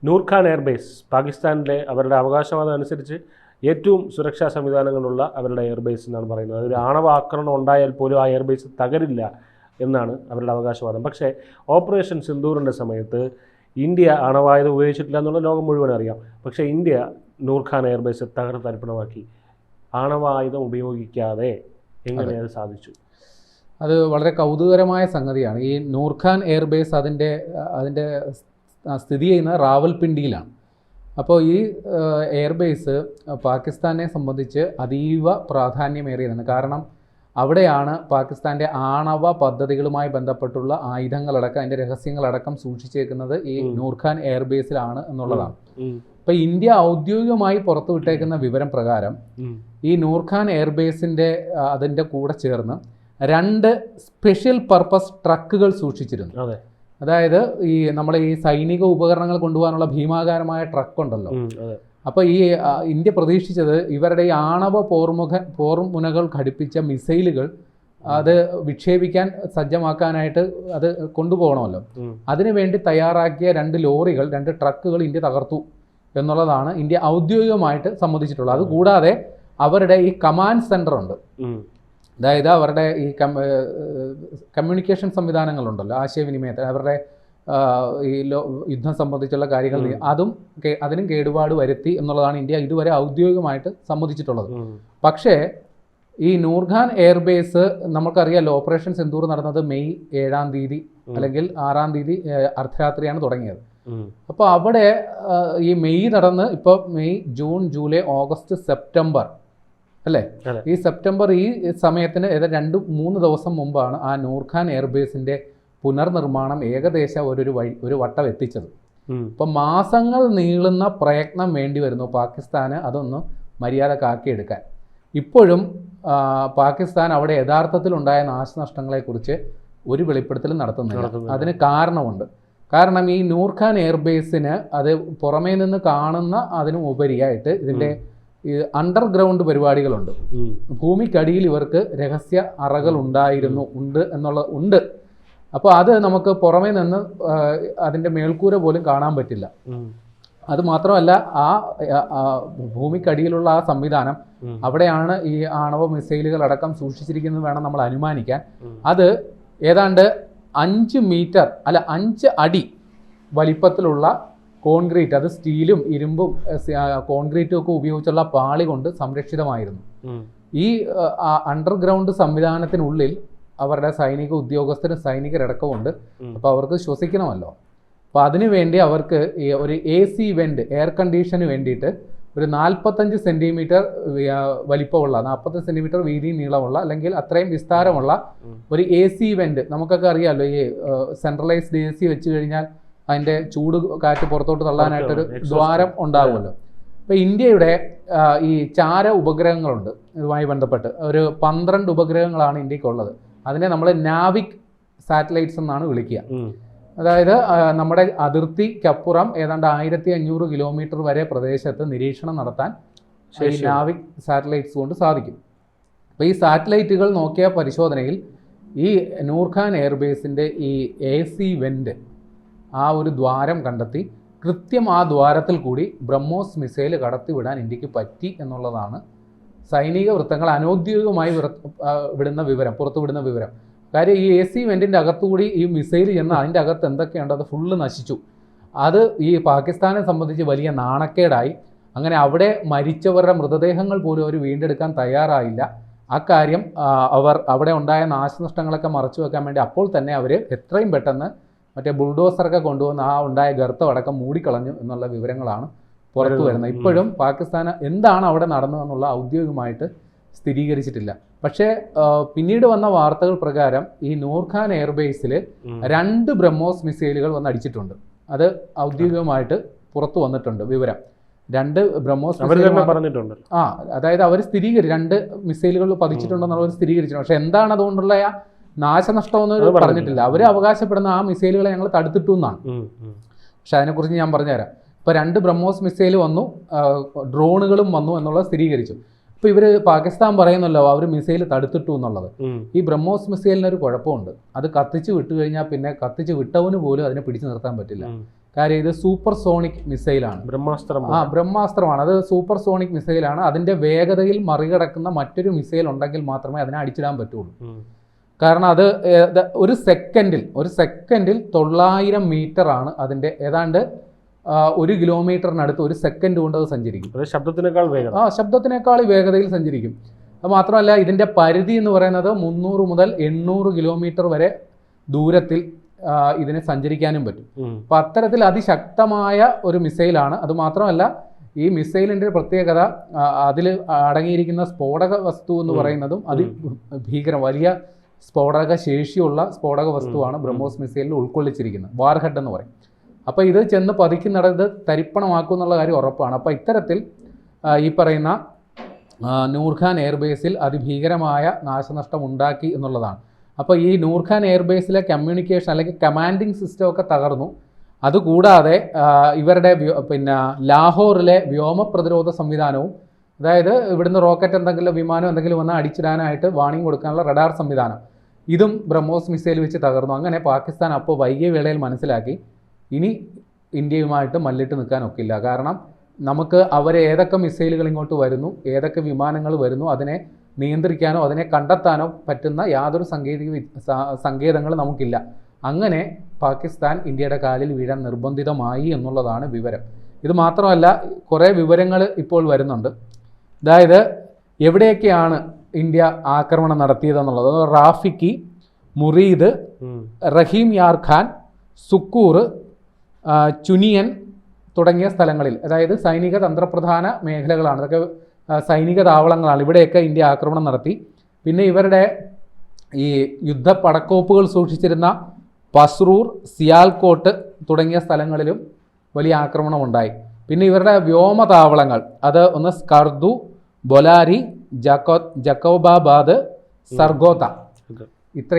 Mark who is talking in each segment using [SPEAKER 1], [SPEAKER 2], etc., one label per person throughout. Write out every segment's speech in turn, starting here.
[SPEAKER 1] Nur Khan airbase പാകിസ്ഥാനിലെ അവരുടെ അവകാശവാദം അനുസരിച്ച് ഏറ്റവും സുരക്ഷാ സംവിധാനങ്ങളുള്ള അവരുടെ എയർബേസ് എന്നാണ് പറയുന്നത്. അതൊരു ആണവ ആക്രമണം ഉണ്ടായാൽ പോലും ആ എയർബേസ് തകരില്ല എന്നാണ് അവരുടെ അവകാശവാദം. പക്ഷേ ഓപ്പറേഷൻ സിന്ദൂറിൻ്റെ സമയത്ത് ഇന്ത്യ ആണവായുധം ഉപയോഗിച്ചിട്ടില്ല എന്നുള്ള ലോകം മുഴുവൻ അറിയാം. പക്ഷേ ഇന്ത്യ നൂർഖാൻ എയർബേസ് തകർത്തരിപ്പണമാക്കി. ആണവായുധം ഉപയോഗിക്കാതെ എങ്ങനെ അത് സാധിച്ചു?
[SPEAKER 2] അത് വളരെ കൗതുകകരമായ സംഗതിയാണ്. ഈ നൂർഖാൻ എയർബേസ് അതിൻ്റെ സ്ഥിതി ചെയ്യുന്നത് റാവൽപിണ്ടിയിലാണ്. അപ്പോൾ ഈ എയർബേസ് പാകിസ്ഥാനെ സംബന്ധിച്ച് അതീവ പ്രാധാന്യമേറിയതാണ്. കാരണം അവിടെയാണ് പാകിസ്ഥാൻ്റെ ആണവ പദ്ധതികളുമായി ബന്ധപ്പെട്ടുള്ള ആയുധങ്ങളടക്കം അതിൻ്റെ രഹസ്യങ്ങളടക്കം സൂക്ഷിച്ചേക്കുന്നത് ഈ നൂർഖാൻ എയർബേസിലാണ് എന്നുള്ളതാണ്. ഇപ്പോൾ ഇന്ത്യ ഔദ്യോഗികമായി പുറത്തുവിട്ടേക്കുന്ന വിവരം പ്രകാരം ഈ നൂർഖാൻ എയർബേസിൻ്റെ അതിൻ്റെ കൂടെ ചേർന്ന് 2 സ്പെഷ്യൽ പർപ്പസ് ട്രക്കുകൾ സൂക്ഷിച്ചിരുന്നു. അതായത് നമ്മുടെ ഈ സൈനിക ഉപകരണങ്ങൾ കൊണ്ടുപോകാനുള്ള ഭീമാകാരമായ ട്രക്ക് ഉണ്ടല്ലോ. അപ്പോൾ ഈ ഇന്ത്യ പ്രതീക്ഷിച്ചത് ഇവരുടെ ഈ ആണവ പോർമുനകൾ ഘടിപ്പിച്ച മിസൈലുകൾ അത് വിക്ഷേപിക്കാൻ സജ്ജമാക്കാനായിട്ട് അത് കൊണ്ടുപോകണമല്ലോ. അതിനുവേണ്ടി തയ്യാറാക്കിയ 2 ലോറികൾ 2 ട്രക്കുകൾ ഇന്ത്യ തകർത്തു എന്നുള്ളതാണ് ഇന്ത്യ ഔദ്യോഗികമായിട്ട് സമ്മതിച്ചിട്ടുള്ളത്. അതുകൂടാതെ അവരുടെ ഈ കമാൻഡ് സെൻറ്റർ ഉണ്ട്. അതായത് അവരുടെ ഈ കമ്മ്യൂണിക്കേഷൻ സംവിധാനങ്ങളുണ്ടല്ലോ, ആശയവിനിമയത്തിൽ അവരുടെ ഈ യുദ്ധം സംബന്ധിച്ചുള്ള കാര്യങ്ങൾ അതിനും കേടുപാട് വരുത്തി എന്നുള്ളതാണ് ഇന്ത്യ ഇതുവരെ ഔദ്യോഗികമായിട്ട് സമ്മതിച്ചിട്ടുള്ളത്. പക്ഷേ ഈ നൂർഖാൻ എയർബേസ് നമുക്കറിയാമല്ലോ, ഓപ്പറേഷൻ സിന്ദൂർ നടന്നത് മെയ് 7-ാം തീയതി അല്ലെങ്കിൽ 6-ാം തീയതി അർദ്ധരാത്രിയാണ് തുടങ്ങിയത്. അപ്പോൾ അവിടെ ഈ മെയ് നടന്ന് ഇപ്പോൾ May, June, July, August, September അല്ലേ, ഈ സെപ്റ്റംബർ ഈ സമയത്തിന് ഏതാണ്ട് 2-3 ദിവസം മുമ്പാണ് ആ നൂർഖാൻ എയർബേസിൻ്റെ പുനർനിർമ്മാണം ഏകദേശം ഒരു വട്ടം എത്തിച്ചത്. ഇപ്പം മാസങ്ങൾ നീളുന്ന പ്രയത്നം വേണ്ടി വരുന്നു പാകിസ്ഥാന് അതൊന്ന് മര്യാദക്കാക്കിയെടുക്കാൻ. ഇപ്പോഴും പാകിസ്ഥാൻ അവിടെ യഥാർത്ഥത്തിലുണ്ടായ നാശനഷ്ടങ്ങളെക്കുറിച്ച് ഒരു വെളിപ്പെടുത്തലും നടത്തുന്നില്ല. അതിന് കാരണമുണ്ട്. കാരണം ഈ നൂർഖാൻ എയർബേസിന് അത് പുറമേ നിന്ന് കാണുന്ന അതിനും ഉപരിയായിട്ട് ഇതിൻ്റെ അണ്ടർഗ്രൗണ്ട് പരിപാടികളുണ്ട്. ഭൂമിക്കടിയിൽ ഇവർക്ക് രഹസ്യ അറകൾ ഉണ്ട്. അപ്പോൾ അത് നമുക്ക് പുറമേ നിന്ന് അതിൻ്റെ മേൽക്കൂര പോലും കാണാൻ പറ്റില്ല. അത് മാത്രമല്ല, ആ ഭൂമിക്കടിയിലുള്ള ആ സംവിധാനം അവിടെയാണ് ഈ ആണവ മിസൈലുകൾ അടക്കം സൂക്ഷിച്ചിരിക്കുന്നത് വേണം നമ്മൾ അനുമാനിക്കാൻ. അത് ഏതാണ്ട് 5 അടി വലിപ്പത്തിലുള്ള കോൺക്രീറ്റ്, അത് സ്റ്റീലും ഇരുമ്പും കോൺക്രീറ്റും ഒക്കെ ഉപയോഗിച്ചുള്ള പാളി കൊണ്ട് സംരക്ഷിതമായിരുന്നു. ഈ അണ്ടർഗ്രൗണ്ട് സംവിധാനത്തിനുള്ളിൽ അവരുടെ സൈനിക ഉദ്യോഗസ്ഥരും സൈനികരടക്കമുണ്ട്. അപ്പോൾ അവർക്ക് ശ്വസിക്കണമല്ലോ. അപ്പോൾ അതിനുവേണ്ടി അവർക്ക് ഒരു AC വെന്റ്, എയർ കണ്ടീഷന് വേണ്ടിയിട്ട് ഒരു 45 സെൻറ്റിമീറ്റർ വലിപ്പമുള്ള, 40 സെൻറ്റിമീറ്റർ വീതി നീളമുള്ള അല്ലെങ്കിൽ അത്രയും വിസ്താരമുള്ള ഒരു AC വെന്റ്, നമുക്കൊക്കെ അറിയാമല്ലോ, ഈ സെൻട്രലൈസ്ഡ് AC വെച്ച് കഴിഞ്ഞാൽ അതിൻ്റെ ചൂട് കാറ്റ് പുറത്തോട്ട് തള്ളാനായിട്ടൊരു ദ്വാരം ഉണ്ടാകുമല്ലോ. അപ്പോൾ ഇന്ത്യയുടെ ഈ ചാര ഉപഗ്രഹങ്ങളുണ്ട്. ഇതുമായി ബന്ധപ്പെട്ട് ഒരു 12 ഉപഗ്രഹങ്ങളാണ് ഇന്ത്യക്കുള്ളത്. അതിനെ നമ്മൾ നാവിക് സാറ്റലൈറ്റ്സ് എന്നാണ് വിളിക്കുക. അതായത് നമ്മുടെ അതിർത്തിക്കപ്പുറം ഏതാണ്ട് 1500 കിലോമീറ്റർ വരെ പ്രദേശത്ത് നിരീക്ഷണം നടത്താൻ ഈ നാവിക് സാറ്റലൈറ്റ്സ് കൊണ്ട് സാധിക്കും. അപ്പോൾ ഈ സാറ്റലൈറ്റുകൾ നോക്കിയ പരിശോധനയിൽ ഈ നൂർഖാൻ എയർബേസിൻ്റെ ഈ AC വെന്റ് ആ ഒരു ദ്വാരം കണ്ടെത്തി കൃത്യം ആ ദ്വാരത്തിൽ കൂടി ബ്രഹ്മോസ് മിസൈൽ കടത്തിവിടാൻ ഇന്ത്യക്ക് പറ്റി എന്നുള്ളതാണ് സൈനിക വൃത്തങ്ങൾ അനൗദ്യോഗികമായി പുറത്തുവിടുന്ന വിവരം. കാര്യം ഈ AC വെന്റിൻ്റെ അകത്തുകൂടി ഈ മിസൈൽ ചെന്ന് അതിൻ്റെ അകത്ത് എന്തൊക്കെയുണ്ട് അത് ഫുള്ള് നശിച്ചു. അത് ഈ പാകിസ്ഥാനെ സംബന്ധിച്ച് വലിയ നാണക്കേടായി. അങ്ങനെ അവിടെ മരിച്ചവരുടെ മൃതദേഹങ്ങൾ പോലും അവർ വീണ്ടെടുക്കാൻ തയ്യാറായില്ല. അക്കാര്യം അവർ അവിടെ ഉണ്ടായ നാശനഷ്ടങ്ങളൊക്കെ മറച്ചു വെക്കാൻ വേണ്ടി അപ്പോൾ തന്നെ അവർ എത്രയും പെട്ടെന്ന് മറ്റേ ബുൾഡോസറൊക്കെ കൊണ്ടുവന്ന് ആ ഉണ്ടായ ഗർത്തം അടക്കം മൂടിക്കളഞ്ഞു എന്നുള്ള വിവരങ്ങളാണ് പുറത്തു വരുന്നത്. ഇപ്പോഴും പാകിസ്ഥാന് എന്താണ് അവിടെ നടന്നതെന്നുള്ള ഔദ്യോഗികമായിട്ട് സ്ഥിരീകരിച്ചിട്ടില്ല. പക്ഷേ പിന്നീട് വന്ന വാർത്തകൾ പ്രകാരം ഈ നൂർഖാൻ എയർബേസിൽ 2 ബ്രഹ്മോസ് മിസൈലുകൾ വന്ന് അടിച്ചിട്ടുണ്ട്. അത് ഔദ്യോഗികമായിട്ട് പുറത്തു വന്നിട്ടുണ്ട് വിവരം. 2 ബ്രഹ്മോസ് പറഞ്ഞിട്ടുണ്ട്. അതായത് അവർ 2 മിസൈലുകൾ പതിച്ചിട്ടുണ്ടെന്നുള്ളവർ സ്ഥിരീകരിച്ചിട്ടുണ്ട്. പക്ഷെ എന്താണ് അതുകൊണ്ടുള്ള നാശനഷ്ടമൊന്നും പറഞ്ഞിട്ടില്ല. അവർ അവകാശപ്പെടുന്ന ആ മിസൈലുകളെ ഞങ്ങൾ തടുത്തിട്ടു എന്നാണ്. പക്ഷെ അതിനെക്കുറിച്ച് ഞാൻ പറഞ്ഞുതരാം. ഇപ്പോൾ 2 ബ്രഹ്മോസ് മിസൈൽ വന്നു, ഡ്രോണുകളും വന്നു എന്നുള്ളത് സ്ഥിരീകരിച്ചു. ഇപ്പോൾ ഇവർ പാകിസ്ഥാൻ പറയുന്നല്ലോ അവർ മിസൈൽ തടുത്തിട്ടു എന്നുള്ളത്. ഈ ബ്രഹ്മോസ് മിസൈലിനൊരു കുഴപ്പമുണ്ട്. അത് കത്തിച്ച് വിട്ടു കഴിഞ്ഞാൽ പിന്നെ കത്തിച്ച് വിട്ടവന് പോലും അതിനെ പിടിച്ചു നിർത്താൻ പറ്റില്ല. കാര്യം ഇത് സൂപ്പർ സോണിക് മിസൈലാണ്.
[SPEAKER 1] ബ്രഹ്മാസ്ത്രം.
[SPEAKER 2] ബ്രഹ്മാസ്ത്രമാണ്. അത് സൂപ്പർ സോണിക് മിസൈലാണ്. അതിൻ്റെ വേഗതയിൽ മറികടക്കുന്ന മറ്റൊരു മിസൈൽ ഉണ്ടെങ്കിൽ മാത്രമേ അതിനെ അടിച്ചിടാൻ പറ്റുള്ളൂ. കാരണം അത് ഒരു സെക്കൻഡിൽ 900 മീറ്റർ ആണ് അതിൻ്റെ, ഏതാണ്ട് 1 കിലോമീറ്ററിനടുത്ത് 1 സെക്കൻഡ് കൊണ്ട് അത് സഞ്ചരിക്കും.
[SPEAKER 1] ശബ്ദത്തിനേക്കാൾ വേഗം.
[SPEAKER 2] ശബ്ദത്തിനേക്കാൾ വേഗതയിൽ സഞ്ചരിക്കും. അത് മാത്രമല്ല ഇതിൻ്റെ പരിധി എന്ന് പറയുന്നത് 300 മുതൽ 800 കിലോമീറ്റർ വരെ ദൂരത്തിൽ ഇതിനെ സഞ്ചരിക്കാനും പറ്റും. അപ്പം അത്തരത്തിൽ അതിശക്തമായ ഒരു മിസൈലാണ്. അതുമാത്രമല്ല ഈ മിസൈലിൻ്റെ പ്രത്യേകത, അതിൽ അടങ്ങിയിരിക്കുന്ന സ്ഫോടക വസ്തു എന്ന് പറയുന്നതും അതിഭീകരം വലിയ സ്ഫോടക ശേഷിയുള്ള സ്ഫോടക വസ്തുവാണ് ബ്രഹ്മോസ് മിസൈലിൽ ഉൾക്കൊള്ളിച്ചിരിക്കുന്നത്. വാർഹെഡ് എന്ന് പറയും. അപ്പോൾ ഇത് ചെന്ന് പതിക്കുന്നിടത്ത് തരിപ്പണമാക്കും എന്നുള്ള കാര്യം ഉറപ്പാണ്. അപ്പോൾ ഇത്തരത്തിൽ ഈ പറയുന്ന നൂർഖാൻ എയർബേസിൽ അതിഭീകരമായ നാശനഷ്ടം ഉണ്ടാക്കി എന്നുള്ളതാണ്. അപ്പോൾ ഈ നൂർഖാൻ എയർബേസിലെ കമ്മ്യൂണിക്കേഷൻ അല്ലെങ്കിൽ കമാൻഡിങ് സിസ്റ്റം ഒക്കെ തകർന്നു. അതുകൂടാതെ ഇവരുടെ ലാഹോറിലെ വ്യോമ പ്രതിരോധ സംവിധാനവും, അതായത് ഇവിടുന്ന് റോക്കറ്റ് എന്തെങ്കിലും വിമാനം എന്തെങ്കിലും വന്നാൽ അടിച്ചിടാനായിട്ട് വാണിംഗ് കൊടുക്കാനുള്ള റഡാർ സംവിധാനം, ഇതും ബ്രഹ്മോസ് മിസൈൽ വെച്ച് തകർന്നു. അങ്ങനെ പാകിസ്ഥാൻ അപ്പോൾ വൈകിയ വേളയിൽ മനസ്സിലാക്കി ഇനി ഇന്ത്യയുമായിട്ട് മല്ലിട്ട് നിൽക്കാനൊക്കില്ല. കാരണം നമുക്ക് അവരെ ഏതൊക്കെ മിസൈലുകൾ ഇങ്ങോട്ട് വരുന്നു, ഏതൊക്കെ വിമാനങ്ങൾ വരുന്നു, അതിനെ നിയന്ത്രിക്കാനോ അതിനെ കണ്ടെത്താനോ പറ്റുന്ന യാതൊരു സങ്കേതങ്ങൾ നമുക്കില്ല. അങ്ങനെ പാകിസ്ഥാൻ ഇന്ത്യയുടെ കാലിൽ വീഴാൻ നിർബന്ധിതമായി എന്നുള്ളതാണ് വിവരം. ഇത് മാത്രമല്ല, കുറേ വിവരങ്ങൾ ഇപ്പോൾ വരുന്നുണ്ട്. അതായത് എവിടെയൊക്കെയാണ് ഇന്ത്യ ആക്രമണം നടത്തിയതെന്നുള്ളത്. റാഫിക്കി, മുറീദ്, റഹീം യാർ ഖാൻ, സുക്കൂർ, ചുനിയൻ തുടങ്ങിയ സ്ഥലങ്ങളിൽ, അതായത് സൈനിക തന്ത്രപ്രധാന മേഖലകളാണ്. അതൊക്കെ സൈനിക താവളങ്ങളാണ്. ഇവിടെയൊക്കെ ഇന്ത്യ ആക്രമണം നടത്തി. പിന്നെ ഇവരുടെ ഈ യുദ്ധ പടക്കോപ്പുകൾ സൂക്ഷിച്ചിരുന്ന പസ്രൂർ, സിയാൽകോട്ട് തുടങ്ങിയ സ്ഥലങ്ങളിലും വലിയ ആക്രമണം ഉണ്ടായി. പിന്നെ ഇവരുടെ വ്യോമതാവളങ്ങൾ, അത് ഒന്ന് സ്കർദു, ബൊലാരി, ജക്കോബാബാദ്, സർഗോത.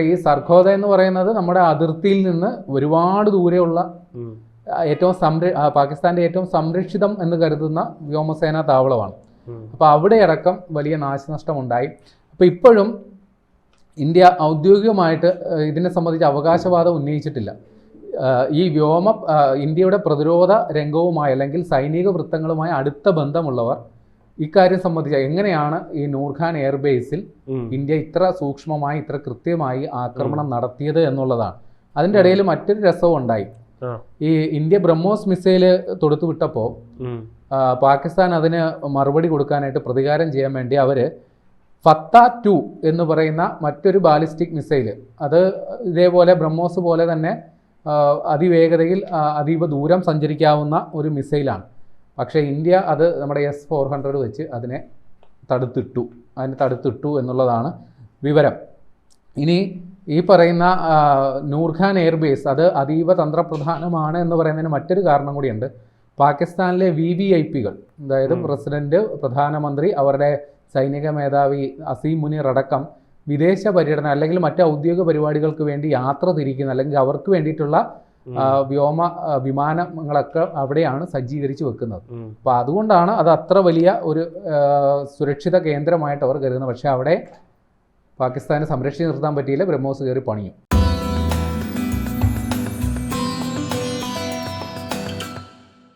[SPEAKER 2] ഈ സർഗോത എന്ന് പറയുന്നത് നമ്മുടെ അതിർത്തിയിൽ നിന്ന് ഒരുപാട് ദൂരെയുള്ള പാകിസ്ഥാന്റെ ഏറ്റവും സംരക്ഷിതം എന്ന് കരുതുന്ന വ്യോമസേനാ താവളമാണ്. അപ്പോൾ അവിടെ അടക്കം വലിയ നാശനഷ്ടം ഉണ്ടായി. അപ്പോൾ ഇപ്പോഴും ഇന്ത്യ ഔദ്യോഗികമായിട്ട് ഇതിനെ സംബന്ധിച്ച് അവകാശവാദം ഉന്നയിച്ചിട്ടില്ല. ഈ ഇന്ത്യയുടെ പ്രതിരോധ രംഗവുമായി അല്ലെങ്കിൽ സൈനിക വൃത്തങ്ങളുമായി അടുത്ത ബന്ധമുള്ളവർ ഇക്കാര്യം സംബന്ധിച്ച് എങ്ങനെയാണ് ഈ നൂർഖാൻ എയർബേസിൽ ഇന്ത്യ ഇത്ര സൂക്ഷ്മമായി ഇത്ര കൃത്യമായി ആക്രമണം നടത്തിയത് എന്നുള്ളതാണ്. അതിൻ്റെ ഇടയിൽ മറ്റൊരു രസവും ഉണ്ടായി. ഈ ഇന്ത്യ ബ്രഹ്മോസ് മിസൈല് തൊടുത്തുവിട്ടപ്പോൾ പാകിസ്ഥാൻ അതിന് മറുപടി കൊടുക്കാനായിട്ട് പ്രതികാരം ചെയ്യാൻ വേണ്ടി അവർ ഫത്ത 2 എന്ന് പറയുന്ന മറ്റൊരു ബാലിസ്റ്റിക് മിസൈല്, അത് ഇതേപോലെ ബ്രഹ്മോസ് പോലെ തന്നെ അതിവേഗതയിൽ അതീവ ദൂരം സഞ്ചരിക്കാവുന്ന ഒരു മിസൈലാണ്. പക്ഷേ ഇന്ത്യ അത് നമ്മുടെ S-400 വെച്ച് അതിനെ തടുത്തിട്ടു എന്നുള്ളതാണ് വിവരം. ഇനി ഈ പറയുന്ന നൂർഖാൻ എയർബേസ് അത് അതീവ തന്ത്രപ്രധാനമാണ് എന്ന് പറയുന്നതിന് മറ്റൊരു കാരണം കൂടിയുണ്ട്. പാകിസ്ഥാനിലെ VVIPകൾ, അതായത് പ്രസിഡന്റ്, പ്രധാനമന്ത്രി, അവരുടെ സൈനിക മേധാവി അസീം മുനീർ അടക്കം വിദേശ പര്യടനം അല്ലെങ്കിൽ മറ്റ് ഔദ്യോഗിക പരിപാടികൾക്ക് വേണ്ടി യാത്ര തിരിക്കുന്ന അല്ലെങ്കിൽ അവർക്ക് വേണ്ടിയിട്ടുള്ള വിമാനങ്ങളൊക്കെ അവിടെയാണ് സജ്ജീകരിച്ച് വെക്കുന്നത്. അപ്പോൾ അതുകൊണ്ടാണ് അത് അത്ര വലിയ ഒരു സുരക്ഷിത കേന്ദ്രമായിട്ട് അവർ കരുതുന്നത്. പക്ഷേ അവിടെ പാകിസ്ഥാനെ സംരക്ഷിച്ച് നിർത്താൻ പറ്റിയില്ല, ബ്രഹ്മോസ് കയറി പണിയും.